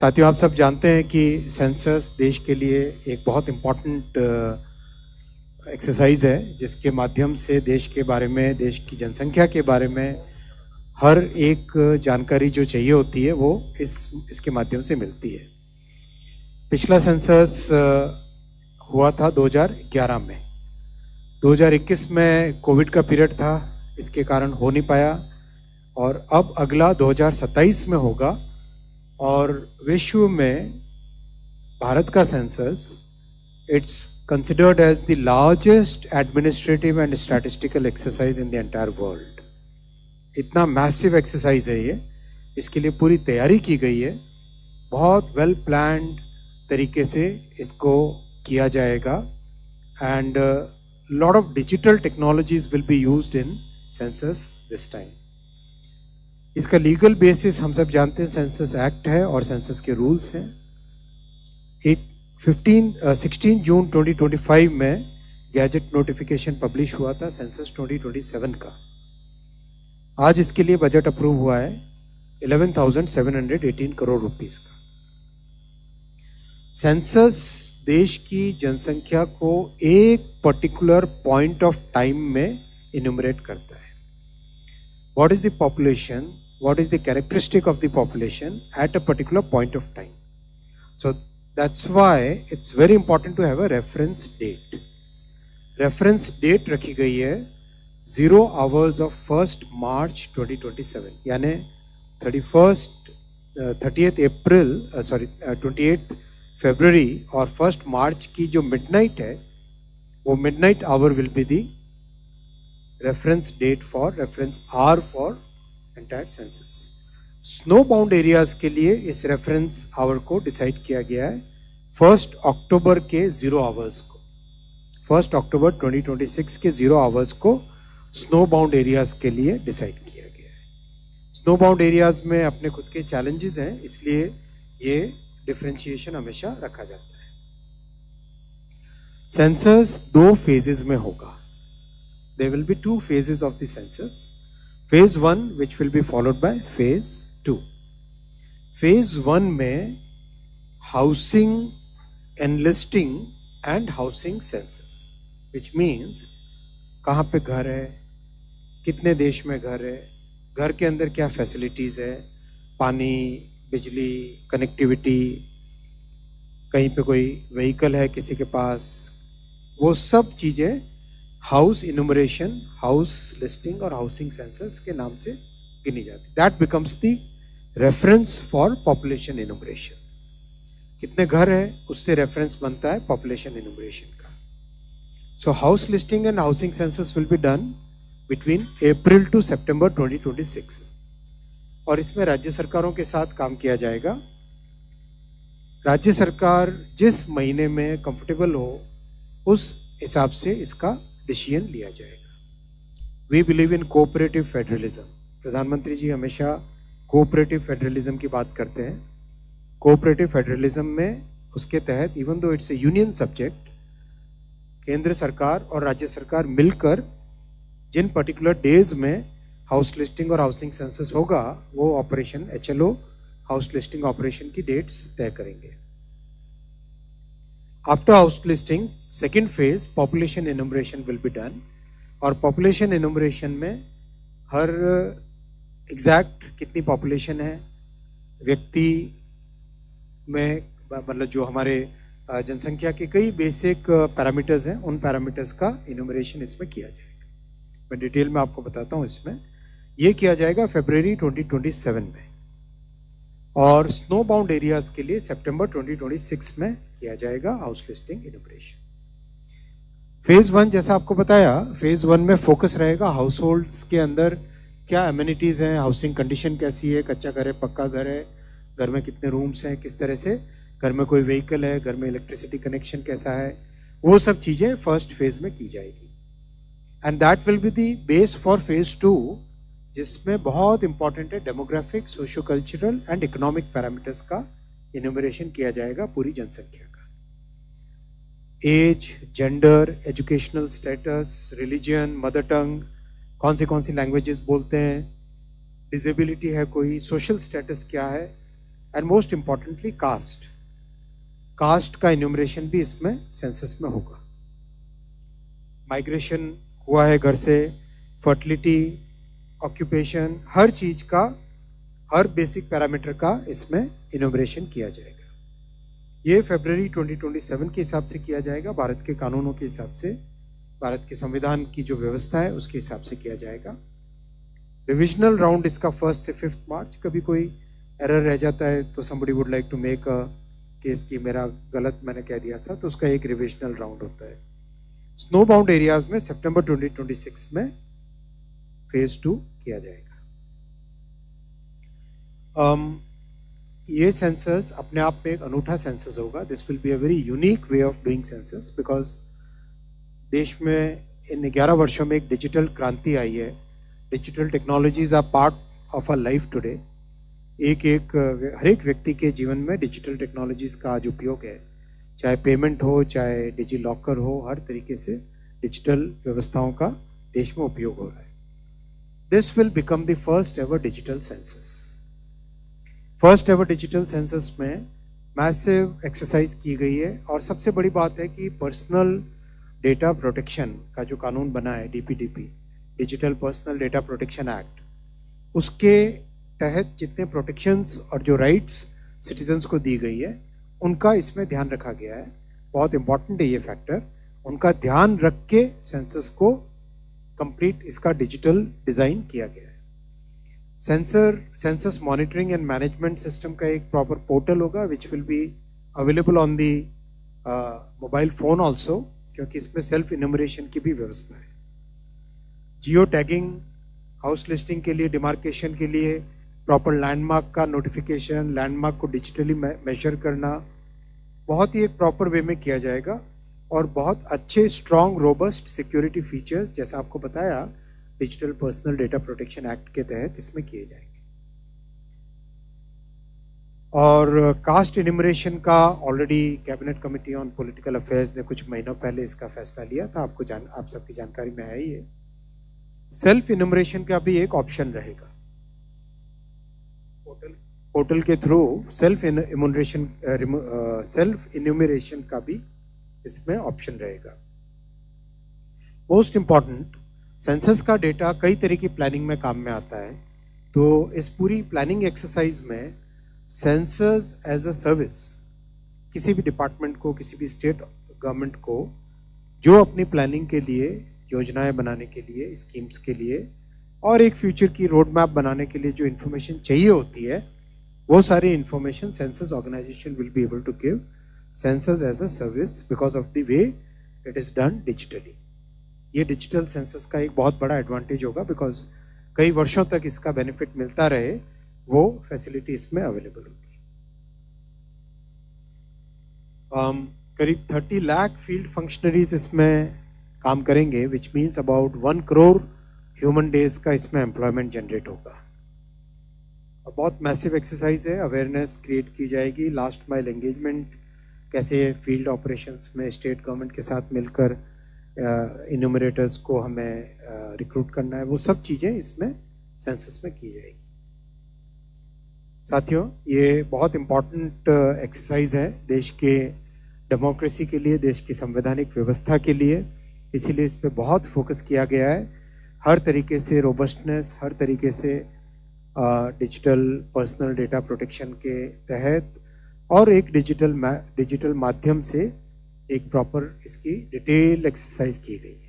साथियों, आप सब जानते हैं कि सेंसस देश के लिए एक बहुत इम्पॉर्टेंट एक्सरसाइज है, जिसके माध्यम से देश के बारे में, देश की जनसंख्या के बारे में हर एक जानकारी जो चाहिए होती है वो इसके माध्यम से मिलती है। पिछला सेंसस हुआ था 2011 में। 2021 में कोविड का पीरियड था, इसके कारण हो नहीं पाया, और अब अगला 2027 में होगा। और विश्व में भारत का census it's considered as the largest administrative and statistical exercise in the entire world. इतना मैसिव एक्सरसाइज है ये, इसके लिए पूरी तैयारी की गई है, बहुत वेल प्लान्ड तरीके से इसको किया जाएगा। And lot of digital technologies will be used in census this time. इसका लीगल बेसिस हम सब जानते हैं, सेंसस एक्ट है और सेंसस के रूल्स हैं। 16 जून 2025 में गैजेट नोटिफिकेशन पब्लिश हुआ था सेंसस 2027 का। आज इसके लिए बजट अप्रूव हुआ है 11,718 करोड़ रुपीस का। सेंसस देश की जनसंख्या को एक पर्टिकुलर पॉइंट ऑफ टाइम में इन्यूमरेट करता है। What is the population, what is the characteristic of the population at a particular point of time. So that's why it's very important to have a reference date. Reference date रखी गई है 0 hours of 1st March 2027, यानी 30th April 28th February और 1st March की जो midnight है, वो midnight hour will be the reference date for, reference hour for entire census. Snow bound areas के लिए इस रेफरेंस आवर को डिसाइड किया गया है 1 अक्टूबर के 0 आवर्स को। 1 अक्टूबर 2026 के 0 आवर्स को स्नो बाउंड एरियाज के लिए डिसाइड किया गया है। स्नो बाउंड एरियाज में अपने खुद के चैलेंजेस हैं, इसलिए ये डिफरेंशिएशन हमेशा रखा जाता है। सेंसस 2 फेजेस में होगा। There will be 2 phases of the census. Phase 1 which will be followed by Phase 2. Phase 1 में housing enlisting and housing census, which means कहाँ पे घर है, कितने देश में घर है, घर के अंदर क्या फैसिलिटीज़ है, पानी, बिजली, कनेक्टिविटी, कहीं पे कोई व्हीकल है किसी के पास, वो सब चीज़ें हाउस इनुमरेशन, हाउस लिस्टिंग और हाउसिंग सेंसस के नाम से गिनी जाती। That becomes the reference for population enumeration. कितने घर है उससे रेफरेंस बनता है पॉपुलेशन इनुमरेशन का। So house listing and housing census will be done between April to September 2026, और इसमें राज्य सरकारों के साथ काम किया जाएगा। राज्य सरकार जिस महीने में कंफर्टेबल हो उस हिसाब से इसका डिसीजन लिया जाएगा। We believe in cooperative federalism. प्रधानमंत्री जी हमेशा कोऑपरेटिव फेडरलिज्म की बात करते हैं। कोऑपरेटिव फेडरलिज्म में उसके तहत even though it's A union subject, केंद्र सरकार और राज्य सरकार मिलकर जिन पर्टिकुलर डेज में हाउस लिस्टिंग और हाउसिंग सेंसस होगा, वो operation HLO house listing operation की डेट्स तय करेंगे। After house listing second phase population enumeration will be done, और पॉपुलेशन एनुमरेशन में हर एग्जैक्ट कितनी पॉपुलेशन है व्यक्ति में, मतलब जो हमारे जनसंख्या के कई बेसिक पैरामीटर्स हैं, उन पैरामीटर्स का एनुमरेशन इसमें किया जाएगा। मैं डिटेल में आपको बताता हूँ। इसमें ये किया जाएगा फरवरी 2027 में, और स्नो बाउंड एरियाज के लिए सितंबर 2026 में किया जाएगा हाउस लिस्टिंग इनुमरेशन। फेज 1 जैसा आपको बताया, फेज 1 में फोकस रहेगा हाउस होल्ड्स के अंदर क्या एमिनिटीज हैं, हाउसिंग कंडीशन कैसी है, कच्चा घर है, पक्का घर है, घर में कितने रूम्स हैं, किस तरह से घर में कोई व्हीकल है, घर में इलेक्ट्रिसिटी कनेक्शन कैसा है, वो सब चीजें फर्स्ट फेज में की जाएगी। And that will be the base for phase 2, जिसमें बहुत इंपॉर्टेंट है demographic, socio cultural and economic parameters का इन्यूमरेशन किया जाएगा पूरी जनसंख्या का। Age, gender, educational status, religion, mother tongue, कौन सी लैंग्वेजेस बोलते हैं, डिसेबिलिटी है कोई, सोशल स्टेटस क्या है, एंड मोस्ट इंपॉर्टेंटली कास्ट का इन्यूमरेशन भी इसमें सेंसस में होगा। माइग्रेशन हुआ है घर से, फर्टिलिटी, ऑक्यूपेशन, हर चीज का, हर बेसिक पैरामीटर का इसमें इन्यूमरेशन किया जाएगा। ये फरवरी 2027 के हिसाब से किया जाएगा, भारत के कानूनों के हिसाब से, भारत के संविधान की जो व्यवस्था है उसके हिसाब से किया जाएगा। रिविजनल राउंड इसका 1 से 5 मार्च। कभी कोई एरर रह जाता है तो somebody would like to make a case की मेरा गलत मैंने कह दिया था, तो उसका एक रिविजनल राउंड होता है। स्नो बाउंड एरियाज में सितंबर 2026 में फेज 2 किया जाएगा। ये सेंसस अपने आप में एक अनूठा सेंसस होगा। This will be a very unique way of doing census, because देश में इन 11 वर्षों में एक डिजिटल क्रांति आई है। Digital technologies are part of our life today. हर एक व्यक्ति के जीवन में डिजिटल टेक्नोलॉजीज का आज उपयोग है, चाहे पेमेंट हो, चाहे डिजी लॉकर हो, हर तरीके से डिजिटल व्यवस्थाओं का देश में उपयोग हो रहा है। This will become the first ever digital census. First ever digital census में मैसिव एक्सरसाइज की गई है, और सबसे बड़ी बात है कि पर्सनल डेटा प्रोटेक्शन का जो कानून बना है, DPDP, digital personal data protection act, उसके तहत जितने प्रोटेक्शंस और जो राइट्स सिटीजन्स को दी गई है उनका इसमें ध्यान रखा गया है। बहुत इंपॉर्टेंट है ये फैक्टर, उनका ध्यान रख के सेंसस को कंप्लीट इसका डिजिटल डिजाइन किया गया है। Census monitoring and management system का एक प्रॉपर पोर्टल होगा which will be available on the mobile phone also, क्योंकि इसमें सेल्फ इन्यूमरेशन की भी व्यवस्था है। जियो टैगिंग, हाउस लिस्टिंग के लिए, डिमार्केशन के लिए प्रॉपर लैंडमार्क का नोटिफिकेशन, लैंडमार्क को डिजिटली मेजर करना बहुत ही एक प्रॉपर वे में किया जाएगा, और बहुत अच्छे स्ट्रॉन्ग रोबस्ट सिक्योरिटी फीचर्स, जैसा आपको बताया, digital personal data protection act के तहत इसमें किए जाएंगे। और कास्ट इन्यूमरेशन का already cabinet committee on political affairs ने कुछ महीनों पहले इसका फैसला लिया था, आप सबकी जानकारी में है। ये सेल्फ इन्यूमरेशन का भी एक ऑप्शन रहेगा। पोर्टल के थ्रू सेल्फ इन्यूमरेशन का भी इसमें ऑप्शन रहेगा। मोस्ट इंपॉर्टेंट, सेंसस का डेटा कई तरह की प्लानिंग में काम में आता है, तो इस पूरी प्लानिंग एक्सरसाइज में सेंसस एज अ सर्विस किसी भी डिपार्टमेंट को, किसी भी स्टेट गवर्नमेंट को जो अपनी प्लानिंग के लिए, योजनाएं बनाने के लिए, स्कीम्स के लिए और एक फ्यूचर की रोड मैप बनाने के लिए जो इन्फॉर्मेशन चाहिए होती है, वो सारी information census organisation will be able to give census as a service because of the way it is done digitally. ये डिजिटल सेंसस का एक बहुत बड़ा एडवांटेज होगा, बिकॉज कई वर्षों तक इसका बेनिफिट मिलता रहे, वो फैसिलिटी इसमें अवेलेबल होगी। करीब 30 लाख फील्ड फंक्शनरीज इसमें काम करेंगे, which means about 1 crore human days का इसमें एम्प्लॉयमेंट जनरेट होगा। बहुत मैसिव एक्सरसाइज है, अवेयरनेस क्रिएट की जाएगी, लास्ट माइल एंगेजमेंट, कैसे फील्ड ऑपरेशंस में स्टेट गवर्नमेंट के साथ मिलकर इन्यूमरेटर्स को हमें रिक्रूट करना है, वो सब चीज़ें इसमें सेंसस में की जाएगी। साथियों, ये बहुत इम्पॉर्टेंट एक्सरसाइज है देश के डेमोक्रेसी के लिए, देश की संवैधानिक व्यवस्था के लिए, इसीलिए इस पर बहुत फोकस किया गया है। हर तरीके से रोबस्टनेस, हर तरीके से डिजिटल पर्सनल डेटा प्रोटेक्शन के तहत और एक डिजिटल माध्यम से एक प्रॉपर इसकी डिटेल एक्सरसाइज की गई है।